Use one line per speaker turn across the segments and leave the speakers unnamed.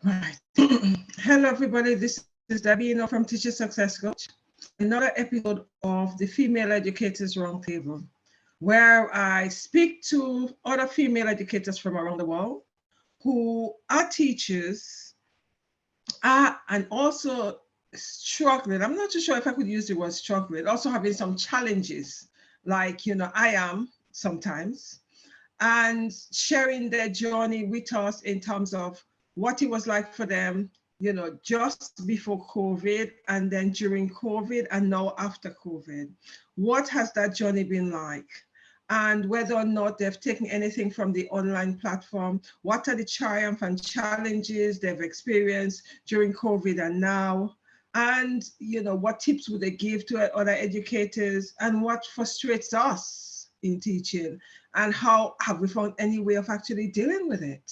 Right. Hello, everybody. This is Debbie from Teacher Success Coach. Another episode of the Female Educators Roundtable, where I speak to other female educators from around the world who are teachers and also struggling. I'm not too sure if I could use the word struggling, also having some challenges, like, I am sometimes, and sharing their journey with us in terms of what it was like for them, just before COVID and then during COVID and now after COVID. What has that journey been like? And whether or not they've taken anything from the online platform, what are the triumphs and challenges they've experienced during COVID and now? And, what tips would they give to other educators, and what frustrates us in teaching, and how have we found any way of actually dealing with it?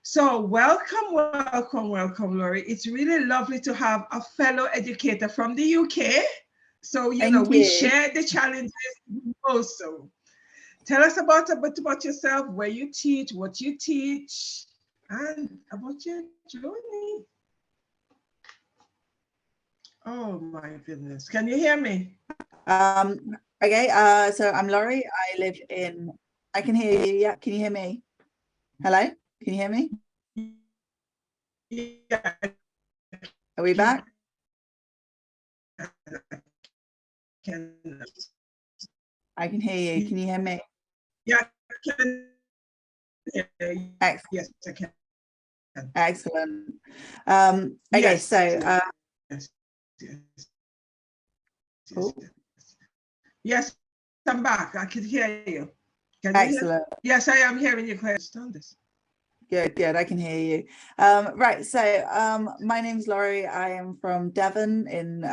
So welcome, Laurie. It's really lovely to have a fellow educator from the UK. So, we share the challenges also. Tell us a bit about yourself, where you teach, what you teach, and about your journey. Oh my goodness. Can you hear me?
Okay, so I'm Laurie. I can hear you. Yeah, can you hear me? Hello? Can you hear me?
Yeah.
Are we back? I can hear you. Can you hear me?
Yeah, I can hear you.
Excellent.
Yes, I can.
Excellent. Okay,
yes,
so
yes.
Cool.
Yes, I'm back. I can hear you. Can
excellent.
You hear? Yes, I am hearing you. I understand this.
Good. I can hear you. Right. So my name's Laurie. I am from Devon in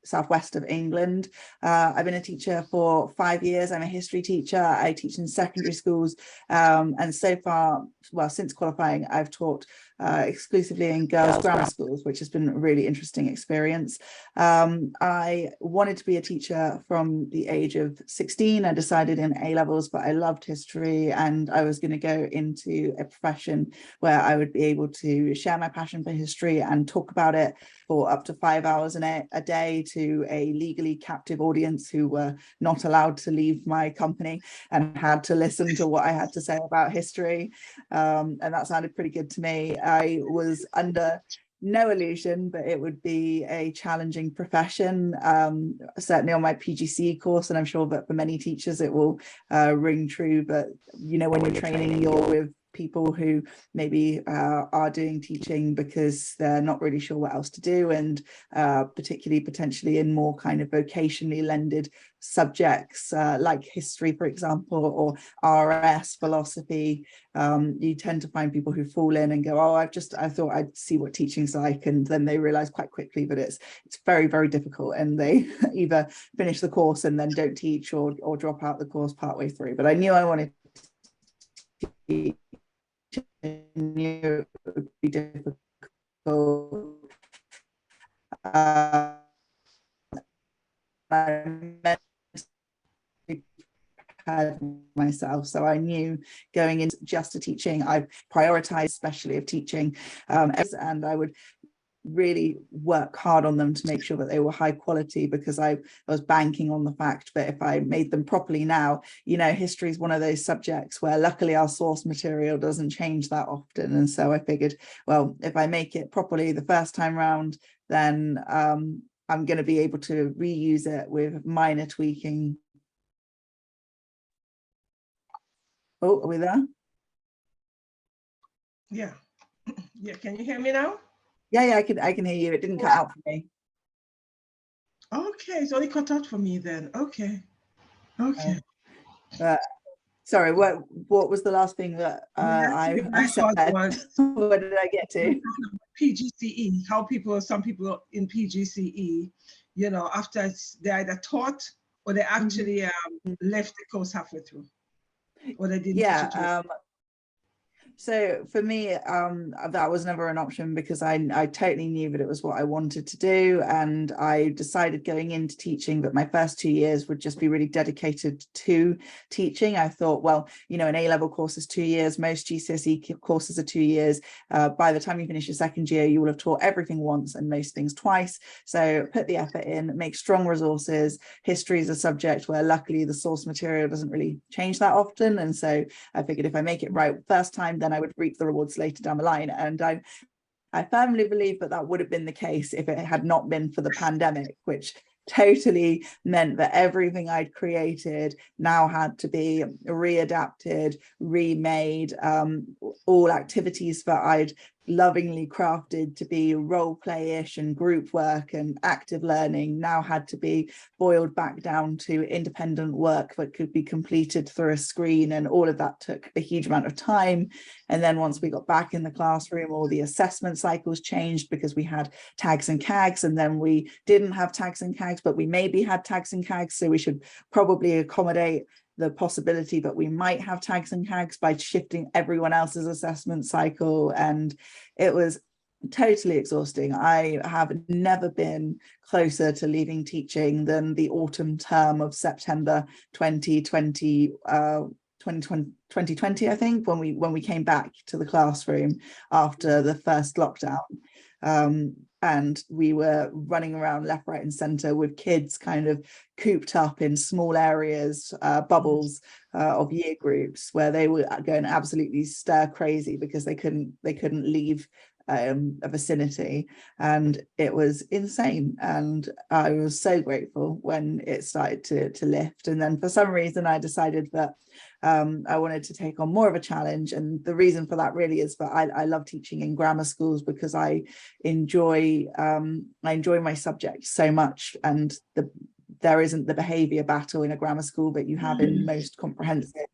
southwest of England. I've been a teacher for 5 years. I'm a history teacher. I teach in secondary schools, and so far, since qualifying, I've taught exclusively in girls' grammar schools, which has been a really interesting experience. I wanted to be a teacher from the age of 16. I decided in A-levels, but I loved history, and I was going to go into a profession where I would be able to share my passion for history and talk about it for up to 5 hours a day to a legally captive audience who were not allowed to leave my company and had to listen to what I had to say about history. And that sounded pretty good to me. I was under no illusion, but it would be a challenging profession, certainly on my PGCE course, and I'm sure that for many teachers it will ring true. But when you're training, you're with people who maybe are doing teaching because they're not really sure what else to do, and particularly potentially in more kind of vocationally lended subjects like history, for example, or RS, philosophy. You tend to find people who fall in and go, oh, I thought I'd see what teaching's like, and then they realize quite quickly that it's very, very difficult, and they either finish the course and then don't teach, or drop out the course partway through. But I knew I wanted to teach. I knew it would be difficult. I had myself, so I knew going into just a teaching, I prioritized especially of teaching, and I would really work hard on them to make sure that they were high quality, because I was banking on the fact that if I made them properly now, history is one of those subjects where luckily our source material doesn't change that often. And so I figured, well, if I make it properly the first time round, then I'm going to be able to reuse it with minor tweaking. Oh, are we there?
Yeah. Can you hear me now?
Yeah, I can hear you. It didn't cut out for me.
Okay, it's only cut out for me then. Okay.
Sorry, what was the last thing that I said? What did I get to?
PGCE, how some people in PGCE, after they either taught or they actually left the course halfway through, or they didn't teach it.
So for me, that was never an option because I totally knew that it was what I wanted to do. And I decided going into teaching that my first 2 years would just be really dedicated to teaching. I thought, well, you know, an A-level course is 2 years, most GCSE courses are 2 years. By the time you finish your second year, you will have taught everything once and most things twice. So put the effort in, make strong resources. History is a subject where luckily the source material doesn't really change that often. And so I figured if I make it right first time, then I would reap the rewards later down the line. And I firmly believe that that would have been the case if it had not been for the pandemic, which totally meant that everything I'd created now had to be readapted, remade. All activities that I'd lovingly crafted to be role play-ish and group work and active learning now had to be boiled back down to independent work that could be completed through a screen, and all of that took a huge amount of time. And then once we got back in the classroom, all the assessment cycles changed because we had tags and CAGs, and then we didn't have tags and CAGs, but we maybe had tags and CAGs, so we should probably accommodate the possibility that we might have tags and CAGs by shifting everyone else's assessment cycle. And it was totally exhausting. I have never been closer to leaving teaching than the autumn term of September 2020, 2020, I think, when we came back to the classroom after the first lockdown. And we were running around left, right, and centre with kids kind of cooped up in small areas, bubbles of year groups, where they were going absolutely stir crazy because they couldn't leave a vicinity, and it was insane. And I was so grateful when it started to lift. And then for some reason I decided that I wanted to take on more of a challenge, and the reason for that really is that I love teaching in grammar schools because I enjoy my subject so much, and there isn't the behavior battle in a grammar school that you have in most comprehensive.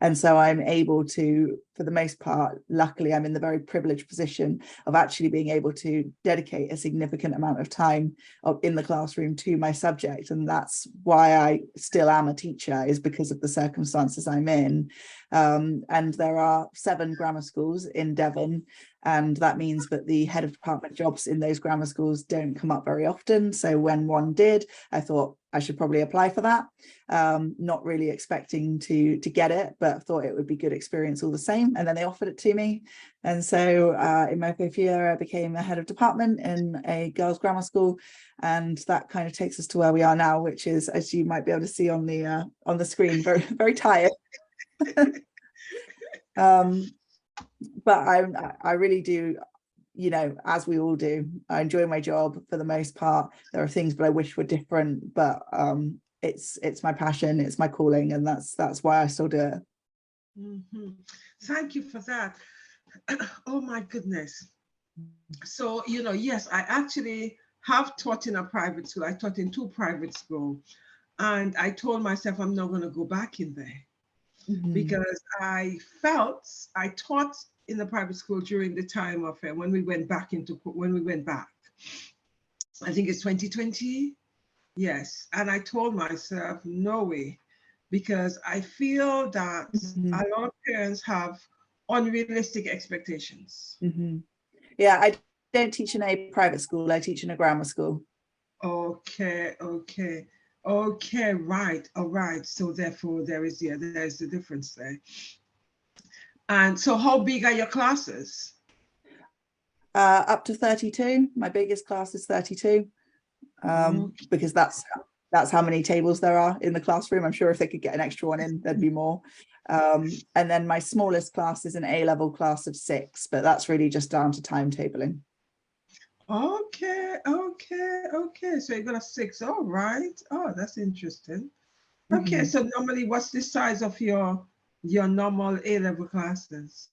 And so I'm able to, for the most part, luckily I'm in the very privileged position of actually being able to dedicate a significant amount of time in the classroom to my subject. And that's why I still am a teacher, is because of the circumstances I'm in. And there are 7 grammar schools in Devon, and that means that the head of department jobs in those grammar schools don't come up very often. So when one did, I thought I should probably apply for that, not really expecting to get it, but thought it would be good experience all the same. And then they offered it to me. And so in my 5th year, I became a head of department in a girls' grammar school. And that kind of takes us to where we are now, which is, as you might be able to see on the screen, very, very tired. But I really do, you know, as we all do, I enjoy my job for the most part. There are things that I wish were different, but it's my passion, it's my calling, and that's why I still do it.
Mm-hmm. Thank you for that. Oh my goodness. So, you know, yes, I actually have taught in a private school. I taught in 2 private schools, and I told myself I'm not going to go back in there. Mm-hmm. Because I taught in the private school during the time of when we went back. I think it's 2020. Yes. And I told myself, no way, because I feel that a lot of parents have unrealistic expectations.
Yeah, I don't teach in a private school. I teach in a grammar school.
Okay, right. All right. So therefore there's the difference there. And so how big are your classes?
Up to 32. My biggest class is 32. Because that's how many tables there are in the classroom. I'm sure if they could get an extra one in, there'd be more. And then my smallest class is an A-level class of 6, but that's really just down to timetabling.
Okay. So you got a 6. All right. Oh, that's interesting. Okay. So normally, what's the size of your normal A-level classes?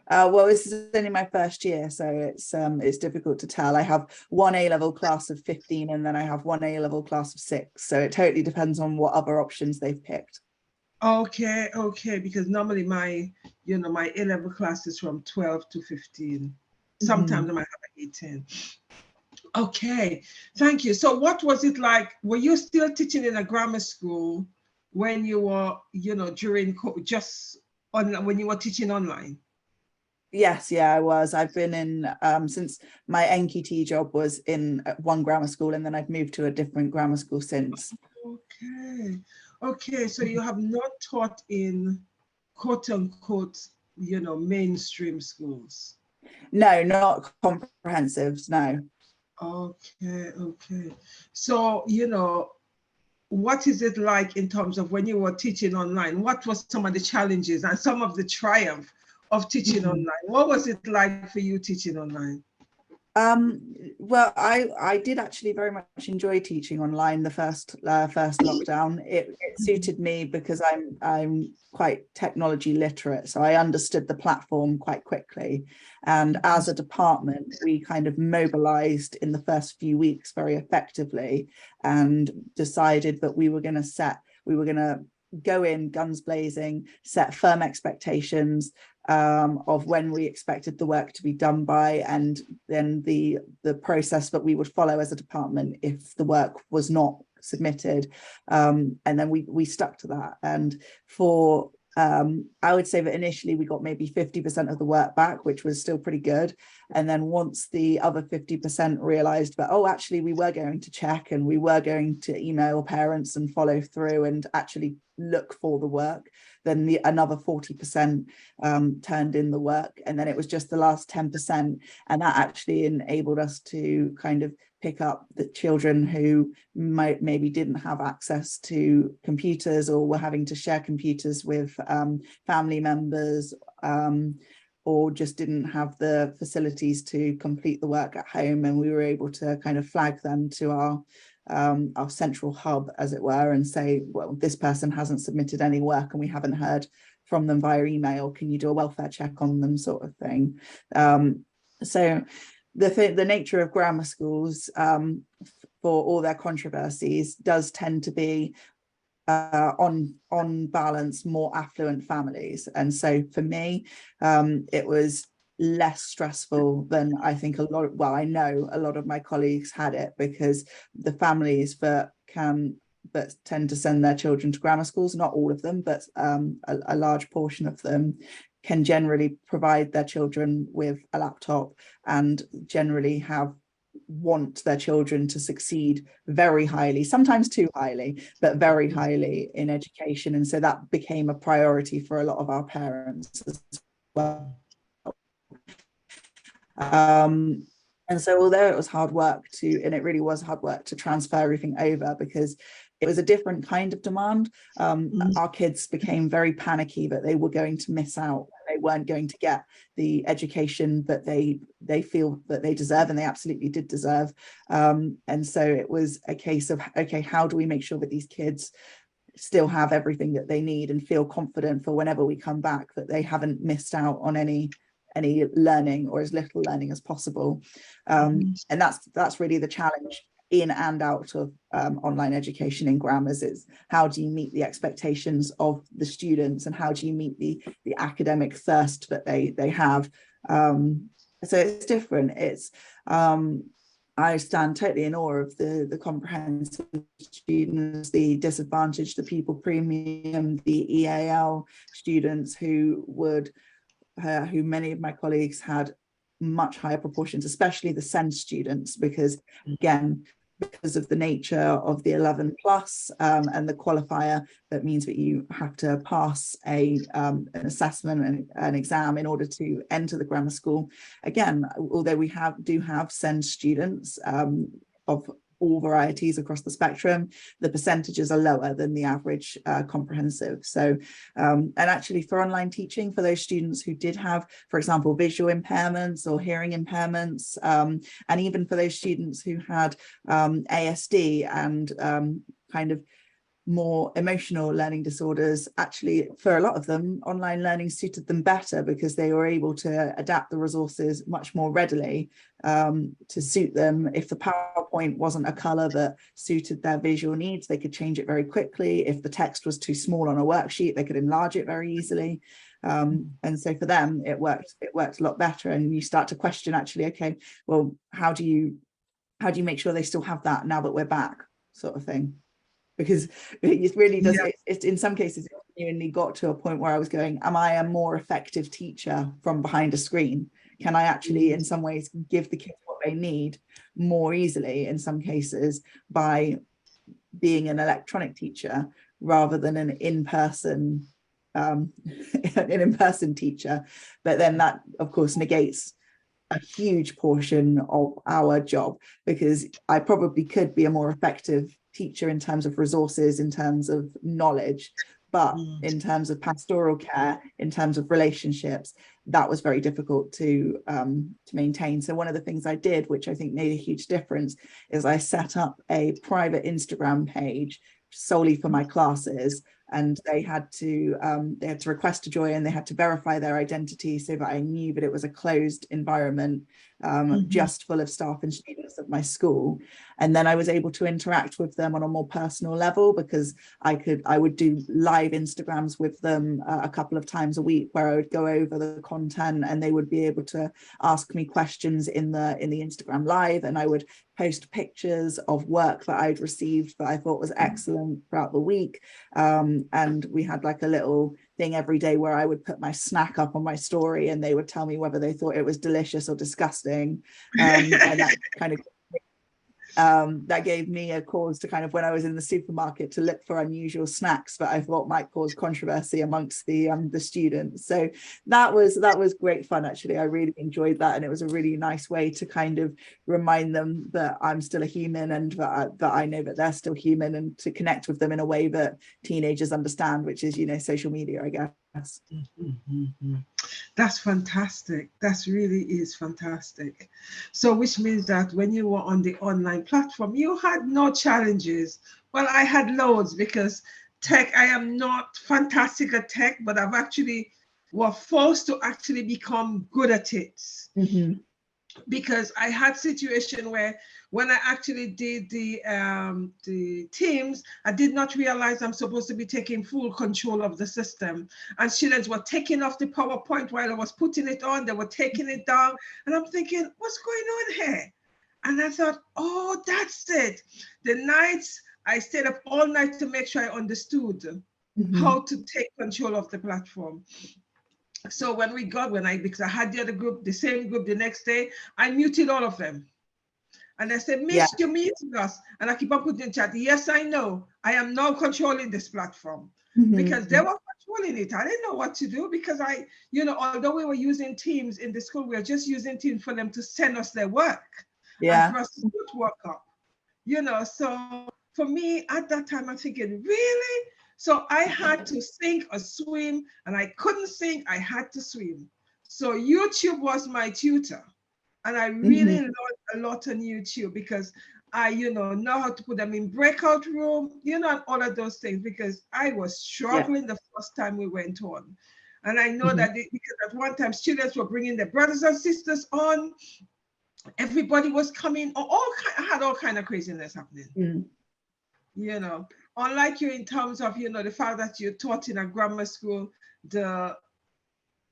Well, this is only my first year, so it's difficult to tell. I have one A-level class of 15, and then I have one A-level class of 6. So it totally depends on what other options they've picked.
Okay, because normally my A-level class is from 12 to 15. Sometimes I might have 18. Okay, thank you. So what was it like? Were you still teaching in a grammar school when you were, during when you were teaching online?
Yes, yeah, I was. I've been in since my NQT job was in one grammar school, and then I've moved to a different grammar school since.
Okay. Okay, so you have not taught in quote unquote, mainstream schools.
No, not comprehensives, no.
Okay, okay. So, what is it like in terms of when you were teaching online? What was some of the challenges and some of the triumph of teaching online? What was it like for you teaching online?
Well, I did actually very much enjoy teaching online the first lockdown. It suited me because I'm quite technology literate, so I understood the platform quite quickly. And as a department, we kind of mobilized in the first few weeks very effectively and decided that we were going to go in guns blazing, set firm expectations of when we expected the work to be done by, and then the process that we would follow as a department if the work was not submitted, and then we stuck to that. And for I would say that initially we got maybe 50% of the work back, which was still pretty good. And then once the other 50% realized that, oh, actually we were going to check and we were going to email parents and follow through and actually look for the work, then another 40% turned in the work. And then it was just the last 10%. And that actually enabled us to kind of pick up the children who maybe didn't have access to computers or were having to share computers with family members, or just didn't have the facilities to complete the work at home. And we were able to kind of flag them to our central hub, as it were, and say, well, this person hasn't submitted any work and we haven't heard from them via email. Can you do a welfare check on them, sort of thing? So the nature of grammar schools, for all their controversies, does tend to be on balance more affluent families. And so for me, it was less stressful than I think I know a lot of my colleagues had it, because the families that tend to send their children to grammar schools, not all of them, but a large portion of them, can generally provide their children with a laptop and generally want their children to succeed very highly, sometimes too highly, but very highly in education. And so that became a priority for a lot of our parents as well. And so although it was hard work and it really was hard work to transfer everything over, because it was a different kind of demand, our kids became very panicky that they were going to miss out. They weren't going to get the education that they feel that they deserve, and they absolutely did deserve. And so it was a case of, okay, how do we make sure that these kids still have everything that they need and feel confident for whenever we come back, that they haven't missed out on any learning, or as little learning as possible. And that's really the challenge in and out of online education in grammars, is how do you meet the expectations of the students, and how do you meet the academic thirst that they have. So it's different. It's I stand totally in awe of the comprehensive students, the disadvantaged, the pupil premium, the EAL students who many of my colleagues had much higher proportions, especially the SEND students, because again, because of the nature of the 11 plus and the qualifier, that means that you have to pass an assessment and an exam in order to enter the grammar school. Again, although we do have SEND students of all varieties across the spectrum, the percentages are lower than the average comprehensive. So, and actually for online teaching, for those students who did have, for example, visual impairments or hearing impairments, and even for those students who had ASD and kind of more emotional learning disorders, actually for a lot of them online learning suited them better, because they were able to adapt the resources much more readily to suit them. If the PowerPoint wasn't a color that suited their visual needs, they could change it very quickly. If the text was too small on a worksheet, they could enlarge it very easily. And so for them it worked a lot better. And you start to question, actually, okay, well, how do you make sure they still have that now that we're back, sort of thing? Because it really does, it's in some cases genuinely got to a point where I was going, am I a more effective teacher from behind a screen? Can I actually, in some ways, give the kids what they need more easily, in some cases, by being an electronic teacher rather than an in-person teacher? But then that, of course, negates a huge portion of our job, because I probably could be a more effective teacher in terms of resources, in terms of knowledge, but in terms of pastoral care, in terms of relationships, that was very difficult to maintain. So one of the things I did, which I think made a huge difference, is I set up a private Instagram page solely for my classes, and they had to request to join. They had to verify their identity so that I knew that it was a closed environment, just full of staff and students of my school. And then I was able to interact with them on a more personal level, because I would do live Instagrams with them a couple of times a week, where I would go over the content and they would be able to ask me questions in the Instagram live, and I would post pictures of work that I'd received that I thought was excellent throughout the week. And we had like a little thing every day where I would put my snack up on my story, and they would tell me whether they thought it was delicious or disgusting. And that kind of that gave me a cause to kind of, when I was in the supermarket, to look for unusual snacks that I thought might cause controversy amongst the students. So that was great fun, actually. I really enjoyed that, and it was a really nice way to kind of remind them that I'm still a human, and that I know that they're still human, and to connect with them in a way that teenagers understand, which is, social media, I guess.
That's fantastic. That really is fantastic. So which means that when you were on the online platform, you had no challenges. Well, I had loads, because tech, I am not fantastic at tech, but I've actually was forced to actually become good at it. Because I had situation where, when I actually did the Teams, I did not realize I'm supposed to be taking full control of the system. And students were taking off the PowerPoint while I was putting it on. They were taking it down. And I'm thinking, what's going on here? And I thought, oh, that's it. The nights I stayed up all night to make sure I understood how to take control of the platform. So because I had the other group, the same group the next day, I muted all of them. And I said, Miss, you're muting us. And I keep on putting in chat, yes, I know. I am now controlling this platform. Because they were controlling it. I didn't know what to do, because although we were using Teams in the school, we were just using Teams for them to send us their work. And for us to put work up. So for me at that time, I'm thinking, really? So I had to sink or swim, and I couldn't sink, I had to swim. So YouTube was my tutor. And I really learned a lot on YouTube, because I, know how to put them in breakout room, and all of those things, because I was struggling the first time we went on. And I know that because at one time students were bringing their brothers and sisters on, everybody was coming, I had all kind of craziness happening. Unlike you in terms of, the fact that you taught in a grammar school, the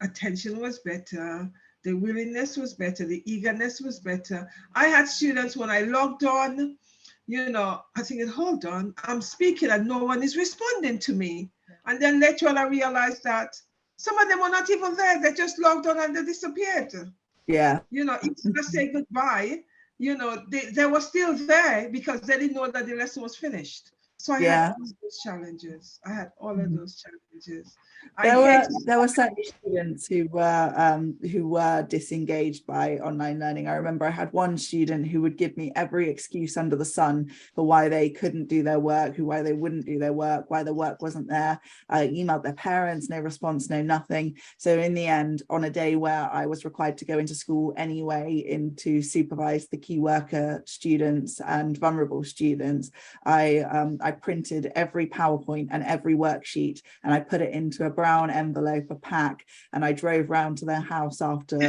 attention was better, the willingness was better, the eagerness was better. I had students, when I logged on, I think, hold on, I'm speaking and no one is responding to me. And then later on, I realized that some of them were not even there. They just logged on and they disappeared. Even if I say goodbye, they were still there, because they didn't know that the lesson was finished. So I had all those challenges. I had all of those challenges.
There were certainly students who were disengaged by online learning. I remember I had one student who would give me every excuse under the sun for why they couldn't do their work, why they wouldn't do their work, why the work wasn't there. I emailed their parents, no response, no nothing. So in the end, on a day where I was required to go into school anyway to supervise the key worker students and vulnerable students, I printed every PowerPoint and every worksheet, and I put it into a brown envelope, a pack, and I drove round to their house after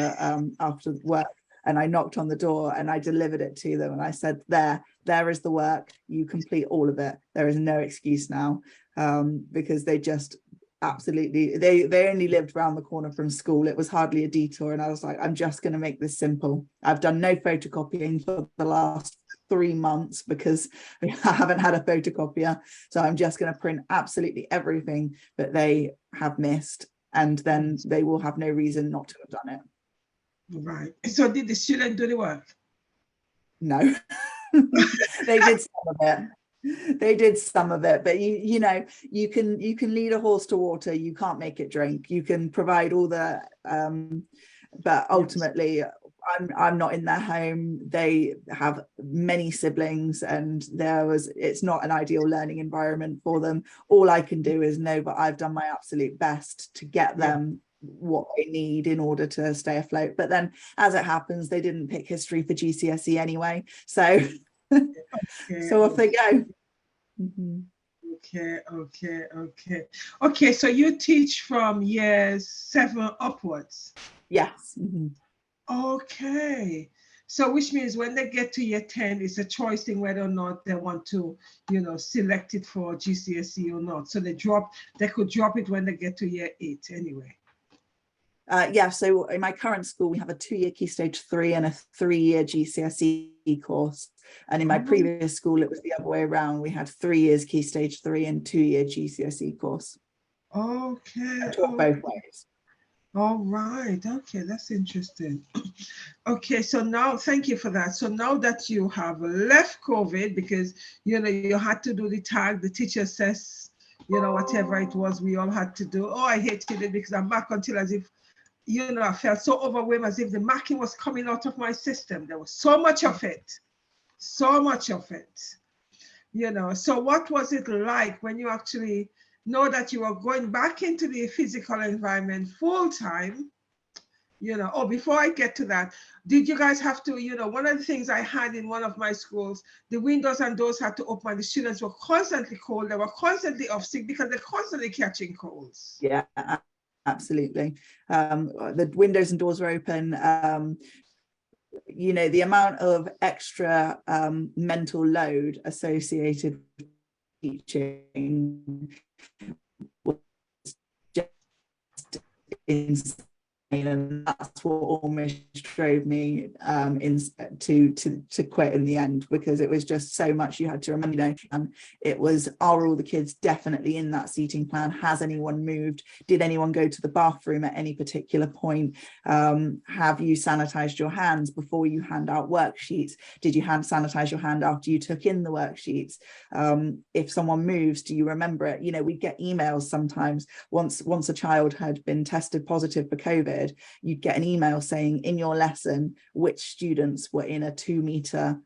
work, and I knocked on the door and I delivered it to them, and I said, there is the work, you complete all of it, there is no excuse now, because they just absolutely, they only lived around the corner from school. It was hardly a detour, and I was like, I'm just going to make this simple. I've done no photocopying for the last 3 months because I haven't had a photocopier. So I'm just going to print absolutely everything that they have missed, and then they will have no reason not to have done it.
Right. So did the student do the work?
No. They did some of it. They did some of it, but you know, you can lead a horse to water, you can't make it drink. You can provide all the but ultimately I'm not in their home. They have many siblings, and it's not an ideal learning environment for them. All I can do is know that I've done my absolute best to get them what they need in order to stay afloat. But then, as it happens, they didn't pick history for GCSE anyway, so so off they go.
Okay, so you teach from years 7 upwards?
Yes.
Okay, so which means when they get to year 10, it's a choice thing whether or not they want to, you know, select it for GCSE or not. So they could drop it when they get to year 8 anyway.
Yeah, so in my current school, we have a 2-year Key Stage 3 and a 3-year GCSE course. And in my previous school, it was the other way around. We had 3 years Key Stage 3 and 2-year GCSE course.
Okay.
I taught both ways.
All right. Okay, that's interesting. Okay, so now, thank you for that. So now that you have left COVID, because, you know, you had to do the tag, the teacher says, you know, whatever it was, we all had to do. Oh, I hated it because I'm back until as if, you know, I felt so overwhelmed, as if the marking was coming out of my system. There was so much of it, you know. So what was it like when you actually know that you are going back into the physical environment full time? You know, oh, before I get to that, did you guys have to, you know, one of the things I had in one of my schools, the windows and doors had to open. The students were constantly cold. They were constantly off sick because they're constantly catching colds.
Yeah, absolutely. The windows and doors were open. You know, the amount of extra mental load associated with teaching was just insane, and that's what almost drove me to quit in the end, because it was just so much you had to remember. You know, it was, are all the kids definitely in that seating plan? Has anyone moved? Did anyone go to the bathroom at any particular point? Have you sanitized your hands before you hand out worksheets? Did you hand sanitize your hand after you took in the worksheets? If someone moves, do you remember it? You know, we'd get emails sometimes. Once a child had been tested positive for COVID, you'd get an email saying in your lesson which students were in a 2-meter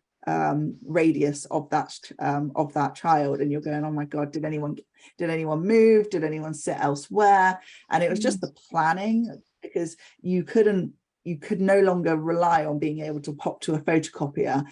radius of that child, and you're going, oh my god, did anyone move? Did anyone sit elsewhere? And it was just the planning, because you could no longer rely on being able to pop to a photocopier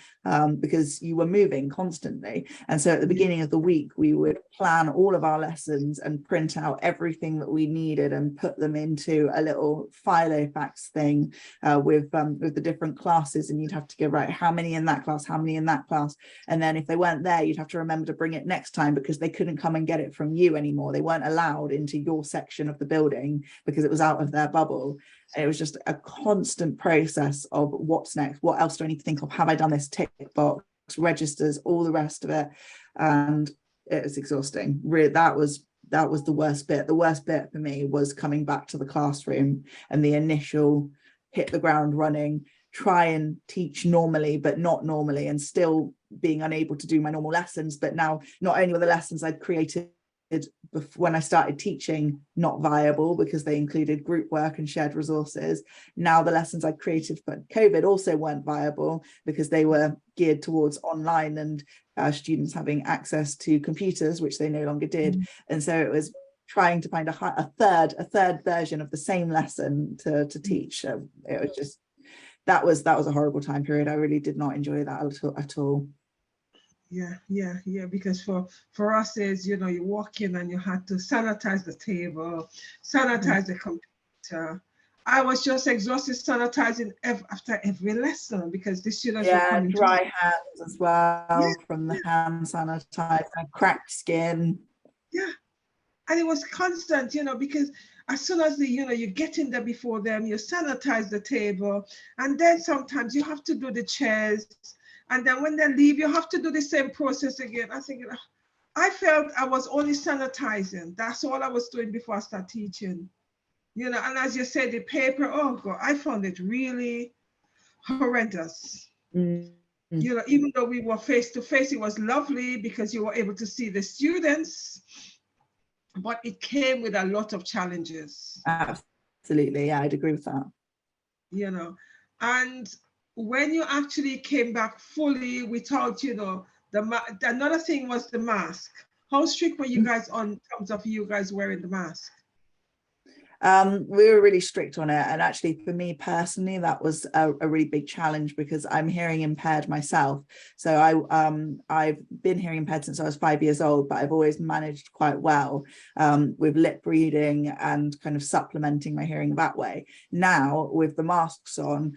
because you were moving constantly. And so at the beginning of the week, we would plan all of our lessons and print out everything that we needed and put them into a little filofax thing with the different classes. And you'd have to go, right, how many in that class, how many in that class? And then if they weren't there, you'd have to remember to bring it next time, because they couldn't come and get it from you anymore. They weren't allowed into your section of the building because it was out of their bubble. And it was just a constant process of what's next, what else do I need to think of, have I done this, tick box, registers, all the rest of it. And it was exhausting. Really, that was the worst bit. The worst bit for me was coming back to the classroom and the initial hit the ground running, try and teach normally but not normally, and still being unable to do my normal lessons. But now not only were the lessons I'd created when I started teaching not viable because they included group work and shared resources, now the lessons I created for COVID also weren't viable because they were geared towards online and students having access to computers, which they no longer did. And so it was trying to find a third version of the same lesson to teach. It was just, that was a horrible time period. I really did not enjoy that at all.
Yeah, because for us is, you know, you walk in and you had to sanitize the table, sanitize the computer. I was just exhausted sanitizing after every lesson because the students were coming
dry hands as well from the hand sanitizer, cracked skin.
And it was constant, you know, because as soon as you get in there before them, you sanitize the table, and then sometimes you have to do the chairs. And then when they leave, you have to do the same process again. I felt I was only sanitizing. That's all I was doing before I started teaching. And as you said, the paper, oh God, I found it really horrendous. Even though we were face to face, it was lovely because you were able to see the students, but it came with a lot of challenges.
Absolutely, yeah, I'd agree with that.
And when you actually came back fully without, another thing was the mask. How strict were you guys on terms of you guys wearing the mask?
We were really strict on it, and actually for me personally that was a really big challenge because I'm hearing impaired myself. So I've been hearing impaired since I was 5 years old, but I've always managed quite well with lip reading and kind of supplementing my hearing that way. Now with the masks on,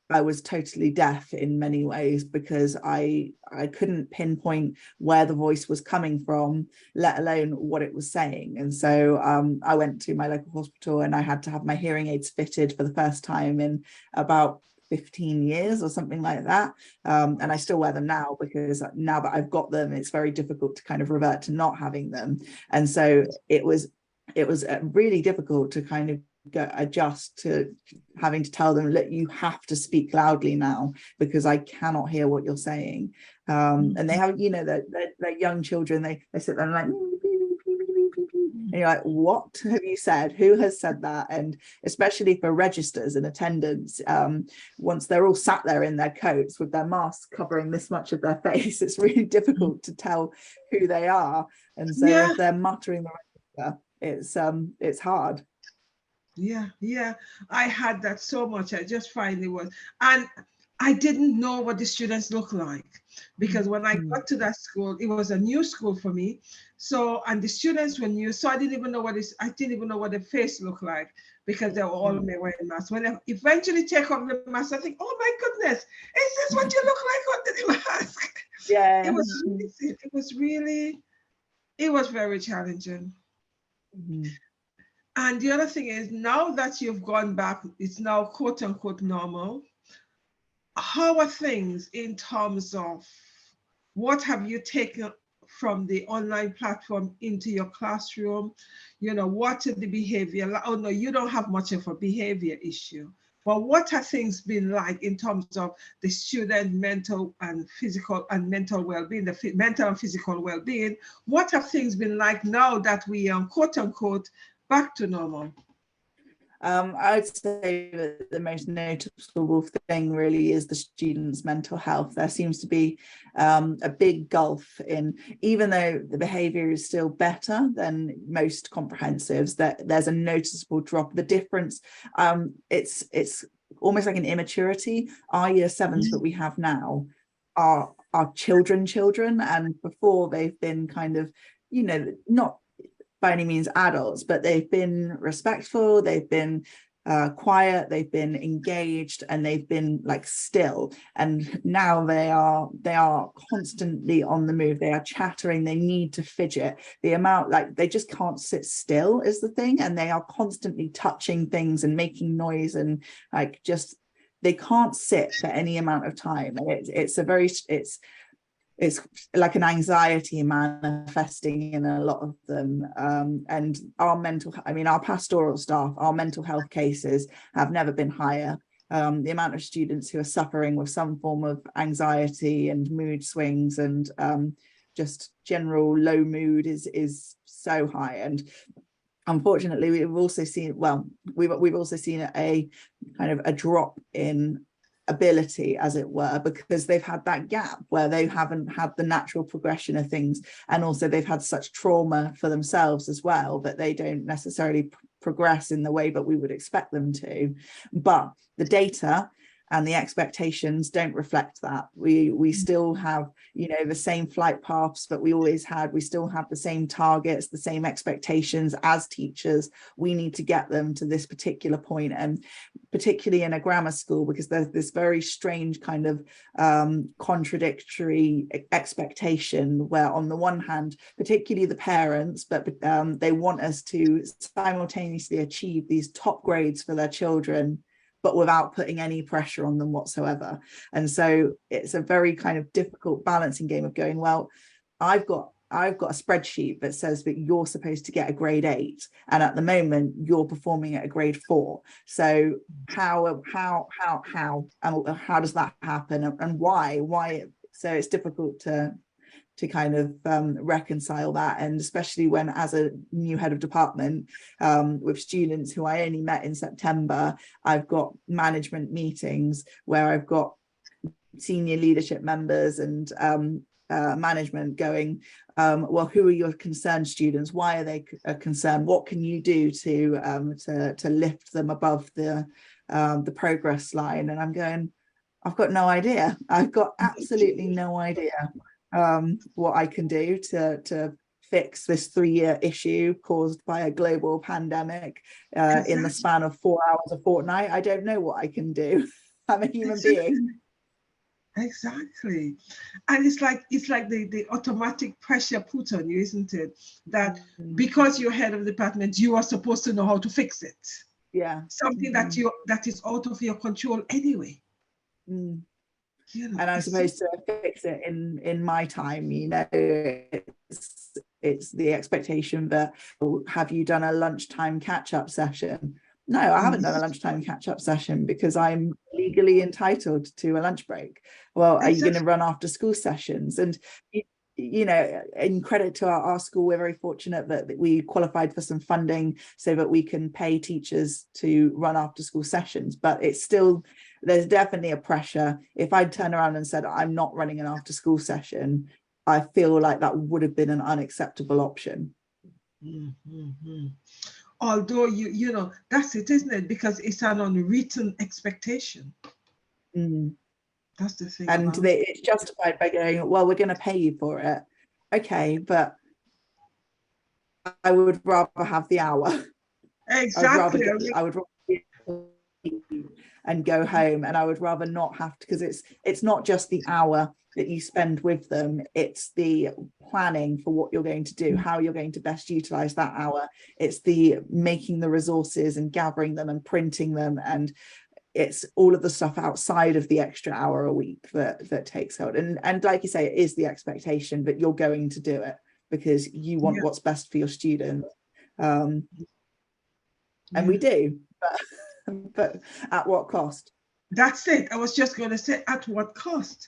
I was totally deaf in many ways because I couldn't pinpoint where the voice was coming from, let alone what it was saying. And so I went to my local hospital and I had to have my hearing aids fitted for the first time in about 15 years or something like that. And I still wear them now because now that I've got them, it's very difficult to kind of revert to not having them. And so it was really difficult to kind of adjust to having to tell them, look, you have to speak loudly now because I cannot hear what you're saying. And they have, they're young children, they sit there and like, and you're like, what have you said? Who has said that? And especially for registers and attendants, once they're all sat there in their coats with their masks covering this much of their face, it's really difficult to tell who they are. And so if they're muttering the register, it's hard.
Yeah, I had that so much. I just find it was, and I didn't know what the students look like because when I got to that school, it was a new school for me. So, and the students were new, so I didn't even know what the face looked like because they were all wearing masks. When I eventually take off the mask, I think, oh my goodness, is this what you look like under the mask?
Yeah,
it was very challenging. And the other thing is, now that you've gone back, it's now quote unquote normal. How are things in terms of what have you taken from the online platform into your classroom? What are the behavior? Oh no, you don't have much of a behavior issue. But what have things been like in terms of the student mental and physical and mental well-being, the mental and physical well-being? What have things been like now that we are quote unquote back to normal?
I'd say that the most noticeable thing really is the students' mental health. There seems to be a big gulf in, even though the behaviour is still better than most comprehensives, that there's a noticeable drop. The difference, it's almost like an immaturity. Our year sevens that we have now are children, and before they've been kind of, not by any means adults, but they've been respectful, they've been quiet, they've been engaged, and they've been like still. And now they are constantly on the move, they are chattering, they need to fidget. The amount, like, they just can't sit still is the thing, and they are constantly touching things and making noise, and like just they can't sit for any amount of time. And it's like an anxiety manifesting in a lot of them. And our pastoral staff, our mental health cases have never been higher. The amount of students who are suffering with some form of anxiety and mood swings and just general low mood is so high. And unfortunately, we've also seen a kind of a drop in ability, as it were, because they've had that gap where they haven't had the natural progression of things, and also they've had such trauma for themselves as well that they don't necessarily progress in the way that we would expect them to. But the data and the expectations don't reflect that. We still have, the same flight paths that we always had. We still have the same targets, the same expectations as teachers. We need to get them to this particular point, and particularly in a grammar school, because there's this very strange kind of contradictory expectation where, on the one hand, particularly the parents, but they want us to simultaneously achieve these top grades for their children, but without putting any pressure on them whatsoever. And so it's a very kind of difficult balancing game of going, well, I've got a spreadsheet that says that you're supposed to get a grade 8, and at the moment you're performing at a grade 4. So how does that happen, and why? So it's difficult to kind of reconcile that, and especially when, as a new head of department, with students who I only met in September, I've got management meetings where I've got senior leadership members and management going, well, who are your concerned students? Why are they concerned? What can you do to lift them above the progress line? And I'm going, I've got no idea. I've got absolutely no idea what I can do to fix this 3-year issue caused by a global pandemic in the span of 4 hours a fortnight. I don't know what I can do. I'm a human being.
Exactly. And it's like the automatic pressure put on you, isn't it? That because you're head of the department, you are supposed to know how to fix it.
Yeah.
Something that is out of your control anyway.
You know, and I'm supposed to fix it in my time, you know. It's the expectation that, oh, have you done a lunchtime catch-up session? No, I haven't done a lunchtime catch-up session because I'm legally entitled to a lunch break. Well, are you going to run after school sessions? And you know, in credit to our school, we're very fortunate that we qualified for some funding so that we can pay teachers to run after school sessions, but it's still, there's definitely a pressure. If I'd turn around and said I'm not running an after school session, I feel like that would have been an unacceptable option.
Although you know, that's it, isn't it? Because it's an unwritten expectation. That's the thing.
And it's justified by going, well, we're going to pay you for it. Okay, but I would rather have the hour.
Exactly.
I would rather and go home, and I would rather not have to, because it's not just the hour that you spend with them, it's the planning for what you're going to do, how you're going to best utilize that hour. It's the making the resources and gathering them and printing them, and it's all of the stuff outside of the extra hour a week that takes hold. And like you say, it is the expectation that you're going to do it because you want what's best for your student. And we do, but at what cost?
That's it. I was just going to say, at what cost?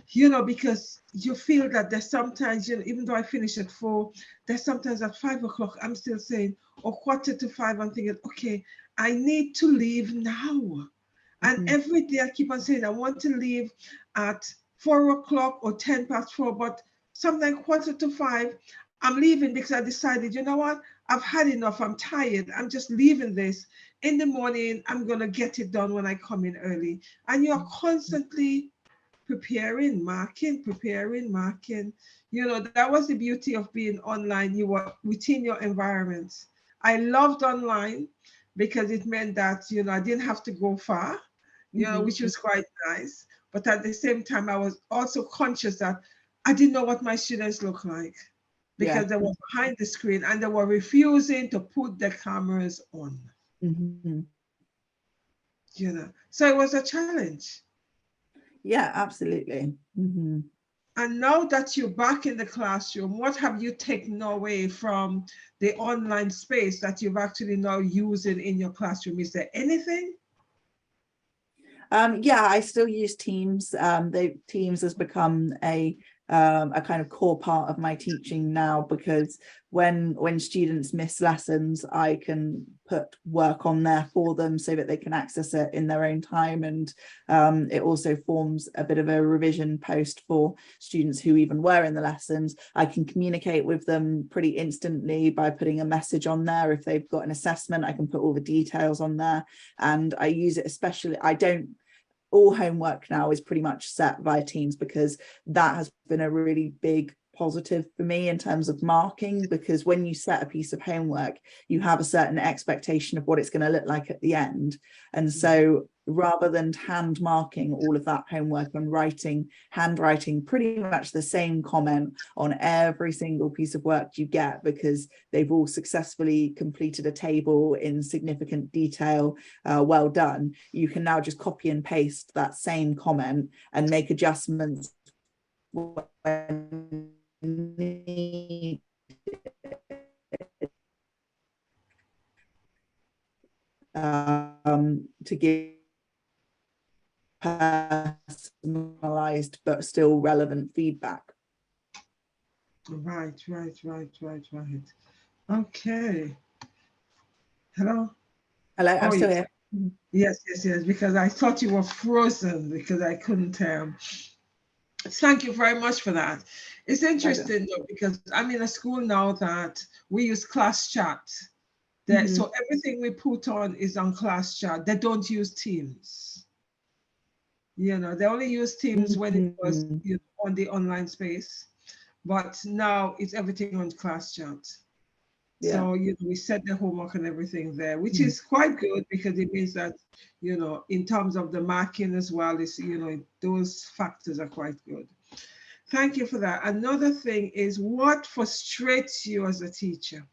You know, because you feel that there's sometimes, you know, even though I finish at 4, there's sometimes at 5 o'clock, I'm still saying, or 4:45, I'm thinking, okay, I need to leave now. And every day I keep on saying, I want to leave at 4 o'clock or 10 past 4, but sometimes 4:45, I'm leaving because I decided, you know what, I've had enough, I'm tired, I'm just leaving this. In the morning, I'm going to get it done when I come in early. And you're constantly preparing, marking. You know, that was the beauty of being online. You were within your environment. I loved online because it meant that, you know, I didn't have to go far, you know, which was quite nice. But at the same time, I was also conscious that I didn't know what my students look like because they were behind the screen and they were refusing to put their cameras on. You know, so it was a challenge.
Yeah, absolutely.
And now that you're back in the classroom, what have you taken away from the online space that you've actually now using in your classroom? Is there anything?
Yeah, I still use Teams. Teams has become a kind of core part of my teaching now, because when students miss lessons, I can put work on there for them so that they can access it in their own time. And it also forms a bit of a revision post for students who even were in the lessons. I can communicate with them pretty instantly by putting a message on there. If they've got an assessment, I can put all the details on there. And I use it especially, all homework now is pretty much set via Teams, because that has been a really big positive for me in terms of marking, because when you set a piece of homework, you have a certain expectation of what it's going to look like at the end. And so rather than hand marking all of that homework and handwriting pretty much the same comment on every single piece of work you get because they've all successfully completed a table in significant detail, well done. You can now just copy and paste that same comment and make adjustments when needed. To give personalized but still relevant feedback.
Right. Okay. Hello?
Hello, I'm still
yes.
here.
Yes, because I thought you were frozen because I couldn't. Thank you very much for that. It's interesting though, because I'm in a school now that we use class chat. So everything we put on is on class chat. They don't use Teams. You know, they only use Teams when it was on the online space, but now it's everything on class chat.
Yeah.
So, you know, we set the homework and everything there, which is quite good because it means that, you know, in terms of the marking as well, is, you know, those factors are quite good. Thank you for that. Another thing is, what frustrates you as a teacher?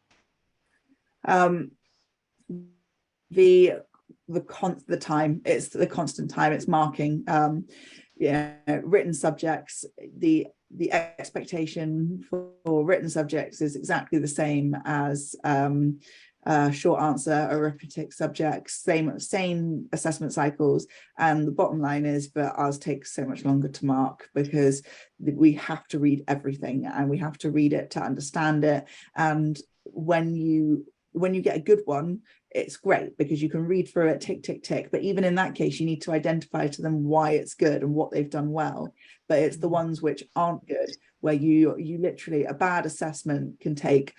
The time, it's the constant time, it's marking. Yeah, written subjects, the expectation for written subjects is exactly the same as short answer arithmetic subjects, same assessment cycles, and the bottom line is that ours takes so much longer to mark because we have to read everything and we have to read it to understand it. And when you get a good one, it's great because you can read through it, tick, tick, tick. But even in that case, you need to identify to them why it's good and what they've done well. But it's the ones which aren't good, where you literally, a bad assessment can take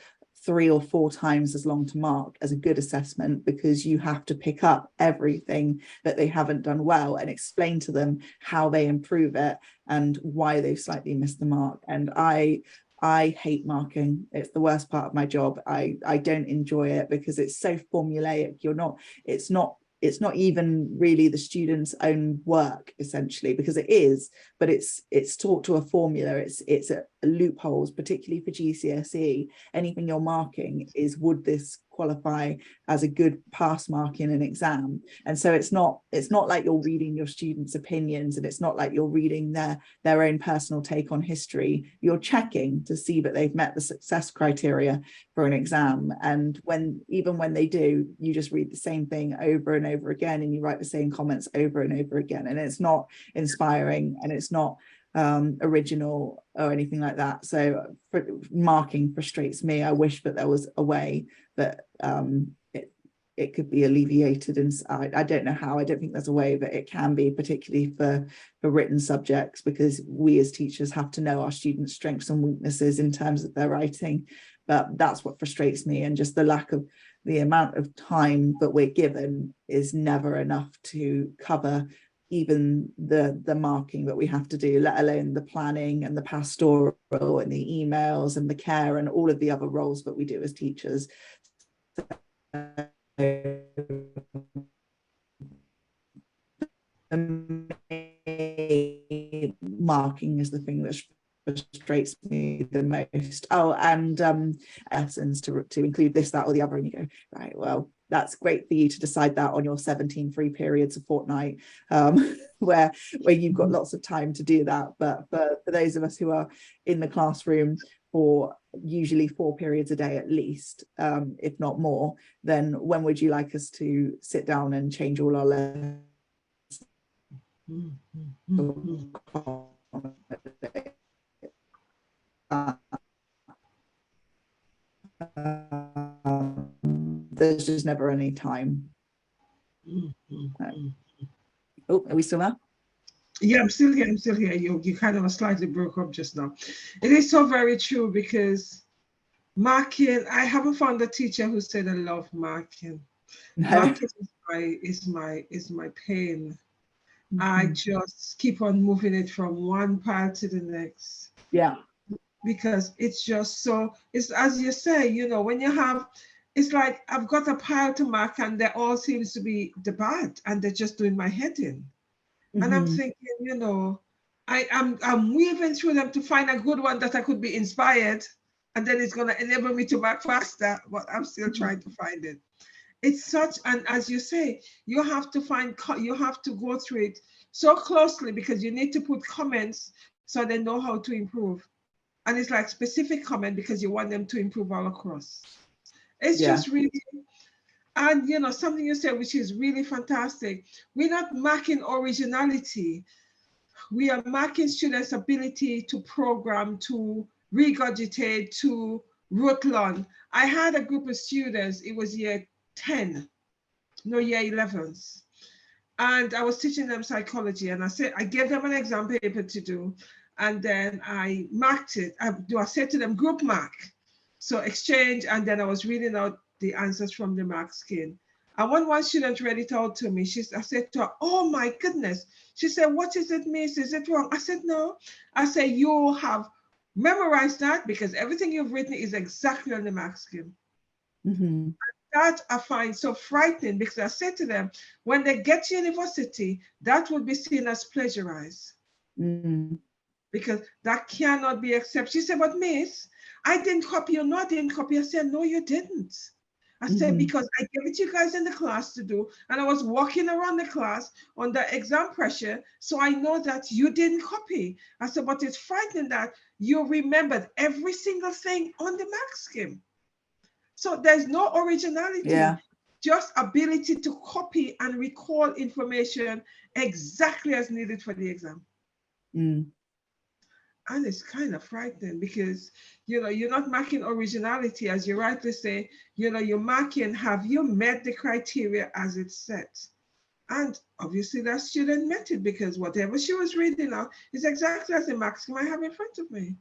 3 or 4 times as long to mark as a good assessment because you have to pick up everything that they haven't done well and explain to them how they improve it and why they've slightly missed the mark. And I hate marking. It's the worst part of my job. I don't enjoy it because it's so formulaic. It's not even really the student's own work essentially, because it is, but it's taught to a formula. It's a loopholes, particularly for GCSE. Anything you're marking is, would this qualify as a good pass mark in an exam? And so it's not like you're reading your students' opinions, and it's not like you're reading their own personal take on history. You're checking to see that they've met the success criteria for an exam. And even when they do, you just read the same thing over and over again, and you write the same comments over and over again, and it's not inspiring and it's not original or anything like that. So marking frustrates me. I wish that there was a way that it could be alleviated, and I don't know how. I don't think there's a way that it can be, particularly for written subjects, because we as teachers have to know our students' strengths and weaknesses in terms of their writing. But that's what frustrates me, and just the amount of time that we're given is never enough to cover even the marking that we have to do, let alone the planning and the pastoral and the emails and the care and all of the other roles that we do as teachers. Marking is the thing that frustrates me the most. Oh, and lessons to include this, that, or the other, and you go, right, well, that's great for you to decide that on your 17 free periods a fortnight, where you've got lots of time to do that. But for those of us who are in the classroom for usually 4 periods a day at least, if not more, then when would you like us to sit down and change all our lessons? There's just never any time. Oh, are we still there?
Yeah, I'm still here. You kind of slightly broke up just now. It is so very true, because marking, I haven't found a teacher who said I love marking. No. Marking is my pain. I just keep on moving it from one part to the next.
Yeah.
Because it's just so, it's as you say, you know, when you have it's like I've got a pile to mark and they all seems to be the bad and they're just doing my head in. And I'm thinking, you know, I'm weaving through them to find a good one that I could be inspired, and then it's gonna enable me to mark faster, but I'm still trying to find it. It's such, and as you say, you have to you have to go through it so closely because you need to put comments so they know how to improve. And it's like specific comment because you want them to improve all across. It's
Yeah.
just really, and you know, something you said, which is really fantastic. We're not marking originality. We are marking students' ability to program, to regurgitate, to rote learn. I had a group of students, it was year 10, no, year 11s. And I was teaching them psychology, and I gave them an exam paper to do, and then I marked it. I said to them, group mark. So exchange, and then I was reading out the answers from the mark scheme. And when one student read it out to me, I said to her, oh my goodness. She said, what is it, miss? Is it wrong? I said, no. I said, you have memorized that because everything you've written is exactly on the mark scheme. That I find so frightening because I said to them, when they get to university, that would be seen as plagiarized. Because that cannot be accepted. She said, but miss, I didn't copy you. No, I didn't copy. I said, no, you didn't. I said, because I gave it to you guys in the class to do, and I was walking around the class under exam pressure, so I know that you didn't copy. I said, but it's frightening that you remembered every single thing on the mark scheme. So there's no originality, just ability to copy and recall information exactly as needed for the exam. And it's kind of frightening because, you know, you're not marking originality, as you rightly say, you know, you're marking, have you met the criteria as it's set? And obviously that student met it because whatever she was reading out is exactly as the mark scheme I have in front of me.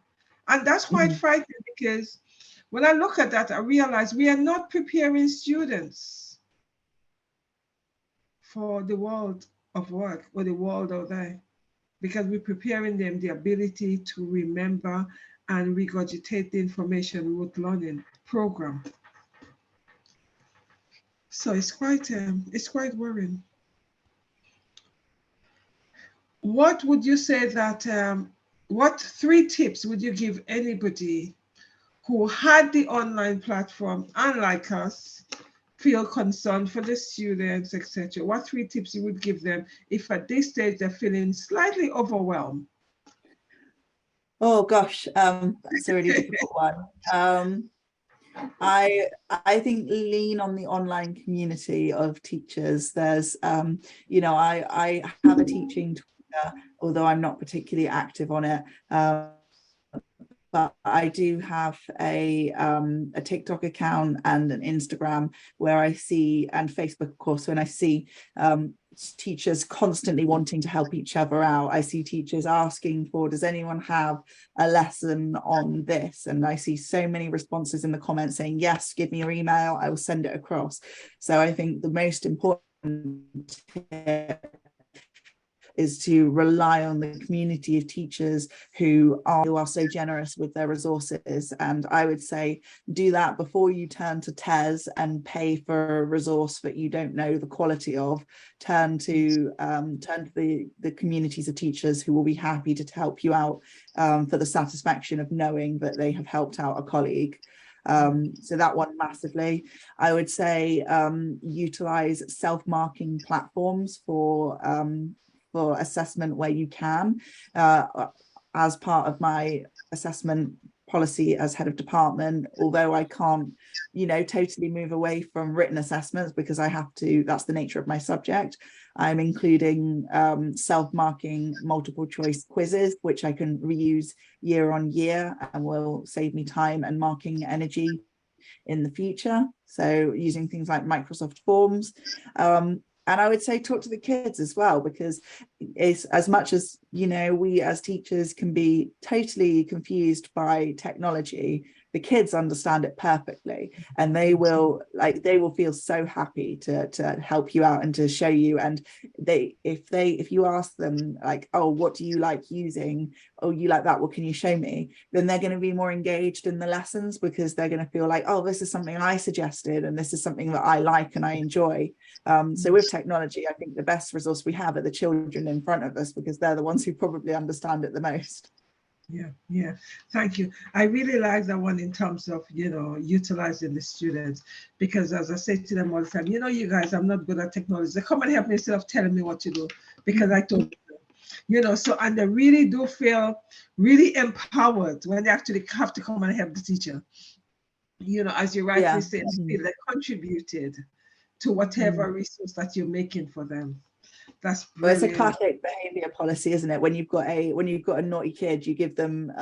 And that's quite frightening because when I look at that, I realize we are not preparing students for the world of work or the world out there, because we're preparing them the ability to remember and regurgitate the information rote learning program. So it's quite worrying. What would you say that, what 3 tips would you give anybody who had the online platform, unlike us, feel concerned for the students, etc.? What 3 tips you would give them if at this stage they're feeling slightly overwhelmed?
Oh gosh, that's a really difficult one. I think lean on the online community of teachers. There's, you know, I have a teaching Twitter, although I'm not particularly active on it. But I do have a TikTok account and an Instagram where I see, and Facebook, of course, when I see teachers constantly wanting to help each other out. I see teachers asking for, does anyone have a lesson on this? And I see so many responses in the comments saying, yes, give me your email, I will send it across. So I think the most important tip is to rely on the community of teachers who are so generous with their resources. And I would say do that before you turn to TES and pay for a resource that you don't know the quality of. Turn to the communities of teachers who will be happy to help you out for the satisfaction of knowing that they have helped out a colleague. So that one massively. I would say utilize self-marking platforms for assessment where you can. As part of my assessment policy as head of department, although I can't, you know, totally move away from written assessments because I have to, that's the nature of my subject, I'm including self-marking multiple choice quizzes, which I can reuse year on year and will save me time and marking energy in the future. So using things like Microsoft Forms. And I would say talk to the kids as well, because it's, as much as, you know, we as teachers can be totally confused by technology, the kids understand it perfectly, and they will feel so happy to help you out and to show you. And if you ask them like, oh, what do you like using? Oh, you like that, what can you show me? Then they're going to be more engaged in the lessons, because they're going to feel like, oh, this is something I suggested, and this is something that I like and I enjoy. So with technology, I think the best resource we have are the children in front of us, because they're the ones who probably understand it the most.
Yeah, thank you. I really like that one in terms of, utilizing the students, because as I say to them all the time, you guys, I'm not good at technology. They come and help me instead of telling me what to do, because I told them, so, and they really do feel really empowered when they actually have to come and help the teacher. As you rightly say, feel they contributed to whatever resource that you're making for them. That's brilliant.
Well, it's a classic behavior policy, isn't it? When you've got a naughty kid, you give them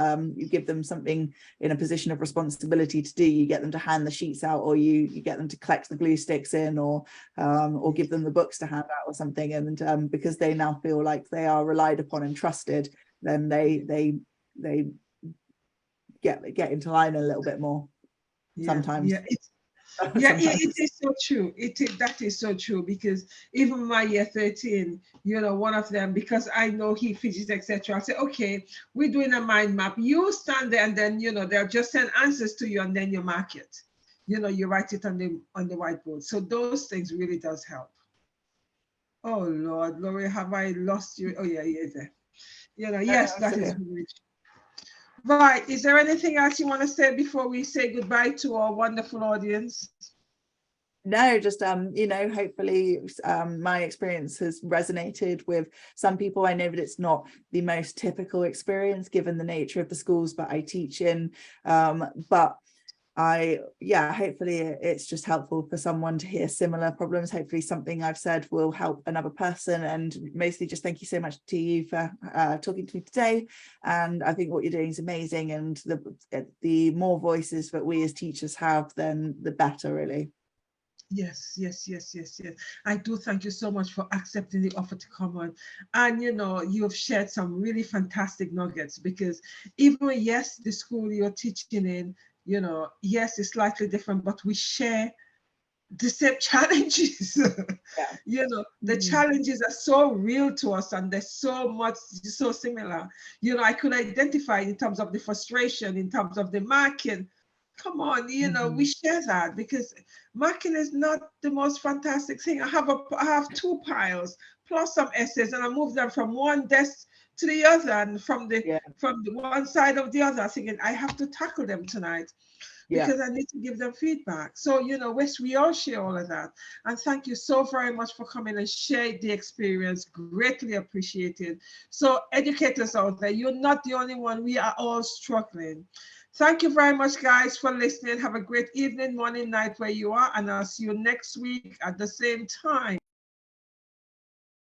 something in a position of responsibility to do. You get them to hand the sheets out, or you get them to collect the glue sticks in, or give them the books to hand out or something. And because they now feel like they are relied upon and trusted, then they get into line a little bit more sometimes.
It is so true. That is so true, because even my year 13, one of them, because I know he fidgets, etc. I say, okay, we're doing a mind map. You stand there, and then they'll just send answers to you, and then you mark it. You write it on the whiteboard. So those things really does help. Oh Lord, Laurie, have I lost you? Oh yeah, there. Yes, that is really true. Right. Is there anything else you want to say before we say goodbye to our wonderful audience?
No, just hopefully my experience has resonated with some people. I know that it's not the most typical experience given the nature of the schools that I teach in, but hopefully it's just helpful for someone to hear similar problems. Hopefully something I've said will help another person, and mostly just thank you so much to you for talking to me today. And I think what you're doing is amazing, and the more voices that we as teachers have, then the better, really.
Yes. I do thank you so much for accepting the offer to come on. And you have shared some really fantastic nuggets, because even yes, the school you're teaching in, yes, it's slightly different, but we share the same challenges. The challenges are so real to us, and they're so similar. I could identify in terms of the frustration, in terms of the marking. Come on, we share that, because marking is not the most fantastic thing. I have 2 piles plus some essays, and I move them from one desk to the other, and from the one side of the other, thinking I have to tackle them tonight, because I need to give them feedback. So, we all share all of that. And thank you so very much for coming and sharing the experience. Greatly appreciated. So educators out there, you're not the only one. We are all struggling. Thank you very much, guys, for listening. Have a great evening, morning, night where you are. And I'll see you next week at the same time.